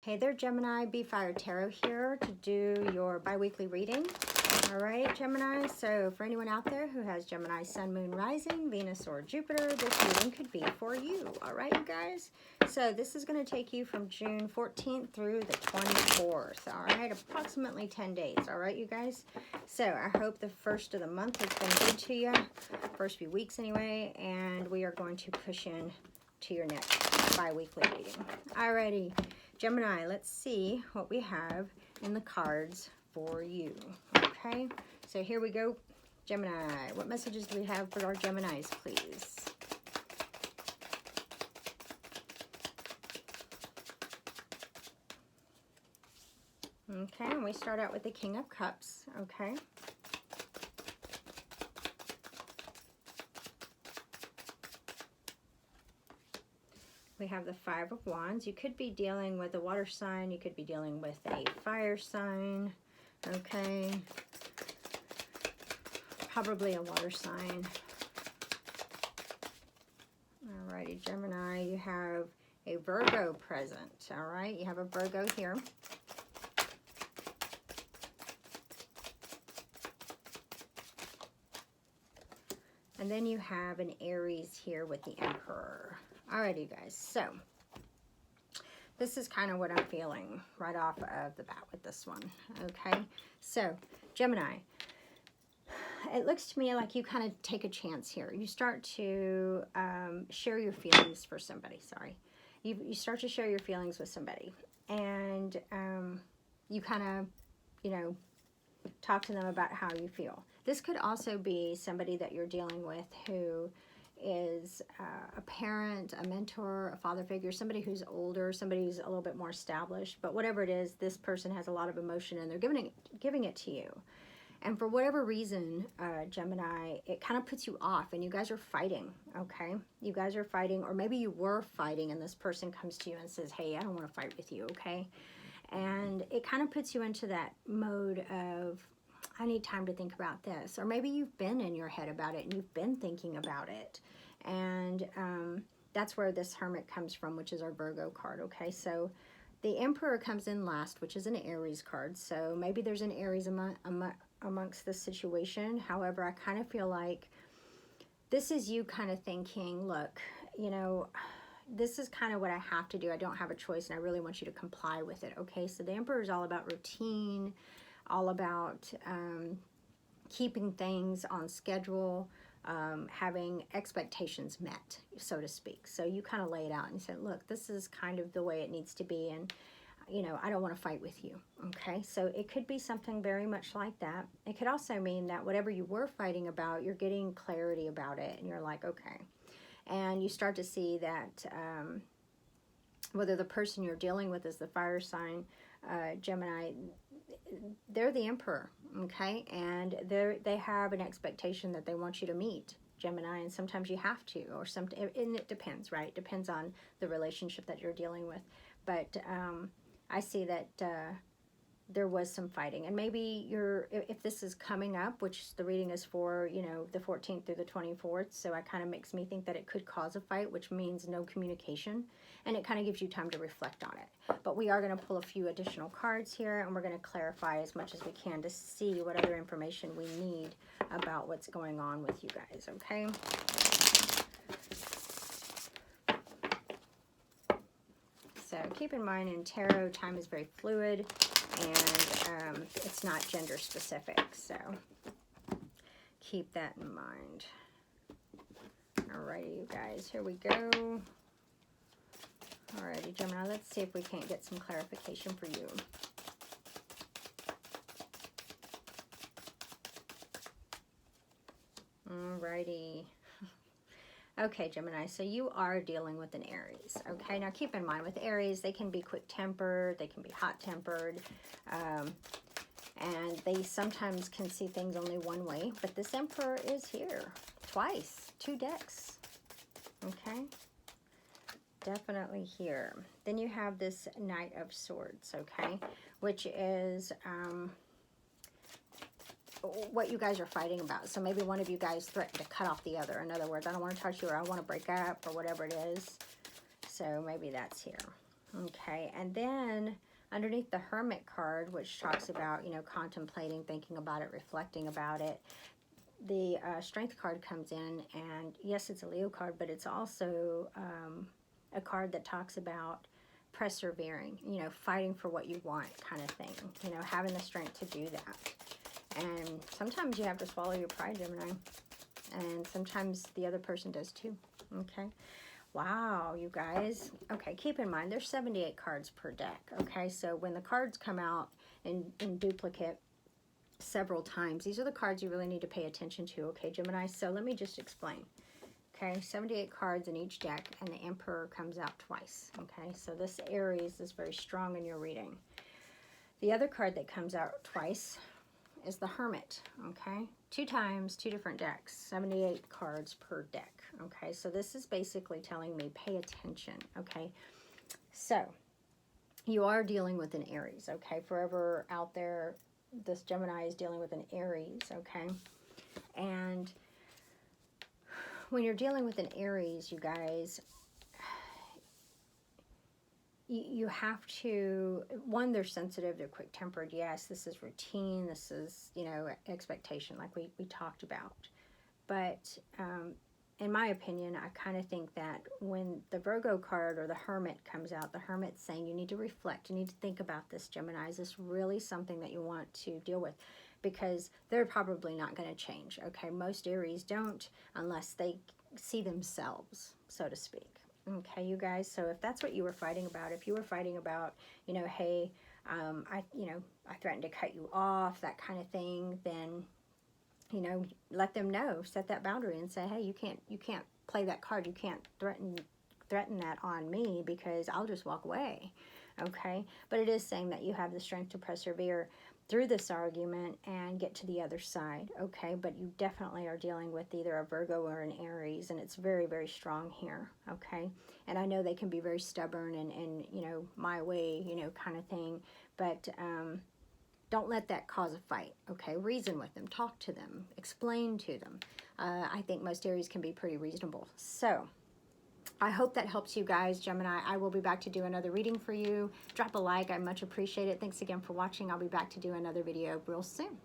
Hey there, Gemini. Be Fire Tarot here to do your bi-weekly reading. All right, Gemini. So for anyone out there who has Gemini, Sun, Moon, Rising, Venus, or Jupiter, this reading could be for you. All right, you guys. So this is going to take you from June 14th through the 24th. All right, approximately 10 days. All right, you guys. So I hope the first of the month has been good to you. First few weeks anyway. And we are going to push in to your next bi-weekly reading. Alrighty. Gemini, let's see what we have in the cards for you. Okay, so here we go. Gemini, what messages do we have for our Geminis, please? Okay, and we start out with the King of Cups. Okay. We have the Five of Wands. You could be dealing with a water sign. You could be dealing with a fire sign. Okay. Probably a water sign. Alrighty, Gemini, you have a Virgo present. Alright, you have a Virgo here. And then you have an Aries here with the Emperor. Alrighty, you guys, so this is kind of what I'm feeling right off of the bat with this one. Okay, so Gemini, it looks to me like you kind of take a chance here. You start to share your feelings for somebody. Sorry, you start to share your feelings with somebody, and you kind of, you know, talk to them about how you feel. This could also be somebody that you're dealing with who is a parent, a mentor, a father figure, somebody who's older, somebody who's a little bit more established. But whatever it is, this person has a lot of emotion and they're giving it to you. And for whatever reason, Gemini, it kind of puts you off and you guys are fighting, okay? You guys are fighting, or maybe you were fighting and this person comes to you and says, hey, I don't want to fight with you, okay? And it kind of puts you into that mode of, I need time to think about this. Or maybe you've been in your head about it and you've been thinking about it. And that's where this Hermit comes from, which is our Virgo card, okay? So the Emperor comes in last, which is an Aries card. So maybe there's an Aries amongst this situation. However, I kind of feel like this is you kind of thinking, look, you know, this is kind of what I have to do. I don't have a choice and I really want you to comply with it, okay? So the Emperor is all about routine, all about keeping things on schedule, having expectations met, so to speak. So you kind of lay it out and you said, look, this is kind of the way it needs to be, and you know, I don't want to fight with you, okay? So it could be something very much like that. It could also mean that whatever you were fighting about, you're getting clarity about it, and you're like, okay. And you start to see that whether the person you're dealing with is the fire sign, Gemini, they're the Emperor, okay? And they have an expectation that they want you to meet, Gemini, and sometimes you have to, or and it depends, right? It depends on the relationship that you're dealing with. But I see that there was some fighting, and maybe if this is coming up, which the reading is for, you know, the 14th through the 24th, so it kind of makes me think that it could cause a fight, which means no communication, and it kind of gives you time to reflect on it. But we are going to pull a few additional cards here, and we're going to clarify as much as we can to see what other information we need about what's going on with you guys, okay? So keep in mind, in tarot, time is very fluid, and it's not gender specific, so keep that in mind. Alrighty, you guys, here we go. Alrighty, Gemini, let's see if we can't get some clarification for you. Alrighty. Okay, Gemini, so you are dealing with an Aries, okay? Now, keep in mind, with Aries, they can be quick-tempered, they can be hot-tempered, and they sometimes can see things only one way, but this Emperor is here twice, 2 decks, okay? Definitely here. Then you have this Knight of Swords, okay, which is what you guys are fighting about. So maybe one of you guys threatened to cut off the other. In other words, I don't want to talk to you, or I want to break up, or whatever it is. So maybe that's here. Okay, and then underneath the Hermit card, which talks about, you know, contemplating, thinking about it, reflecting about it, the Strength card comes in, and yes, it's a Leo card, but it's also a card that talks about persevering, you know, fighting for what you want kind of thing, you know, having the strength to do that. And sometimes you have to swallow your pride, Gemini, and sometimes the other person does too. Okay. Wow, you guys. Okay, keep in mind, there's 78 cards per deck. Okay, so when the cards come out in duplicate several times, these are the cards you really need to pay attention to. Okay, Gemini, so let me just explain. Okay, 78 cards in each deck, and the Emperor comes out twice. Okay, so this Aries is very strong in your reading. The other card that comes out twice is the Hermit. Okay, 2 times, 2 different decks, 78 cards per deck. Okay, so this is basically telling me pay attention. Okay, so you are dealing with an Aries. Okay, forever out there, this Gemini is dealing with an Aries. Okay, and when you're dealing with an Aries, you guys, you have to, one, they're sensitive, they're quick-tempered. Yes, this is routine, this is, you know, expectation like we talked about. But in my opinion, I kind of think that when the Virgo card or the Hermit comes out, the Hermit's saying you need to reflect, you need to think about this, Gemini. Is this really something that you want to deal with? Because they're probably not going to change, okay? Most Aries don't unless they see themselves, so to speak. Okay, you guys, so if that's what you were fighting about, if you were fighting about, you know, hey, I threatened to cut you off, that kind of thing, then, you know, let them know, set that boundary and say, hey, you can't play that card, you can't threaten that on me because I'll just walk away. Okay, but it is saying that you have the strength to persevere through this argument and get to the other side. Okay, but you definitely are dealing with either a Virgo or an Aries, and it's very, very strong here. Okay, and I know they can be very stubborn and you know, my way, you know, kind of thing, but don't let that cause a fight. Okay, reason with them, talk to them, explain to them. I think most Aries can be pretty reasonable. So I hope that helps you guys, Gemini. I will be back to do another reading for you. Drop a like. I much appreciate it. Thanks again for watching. I'll be back to do another video real soon.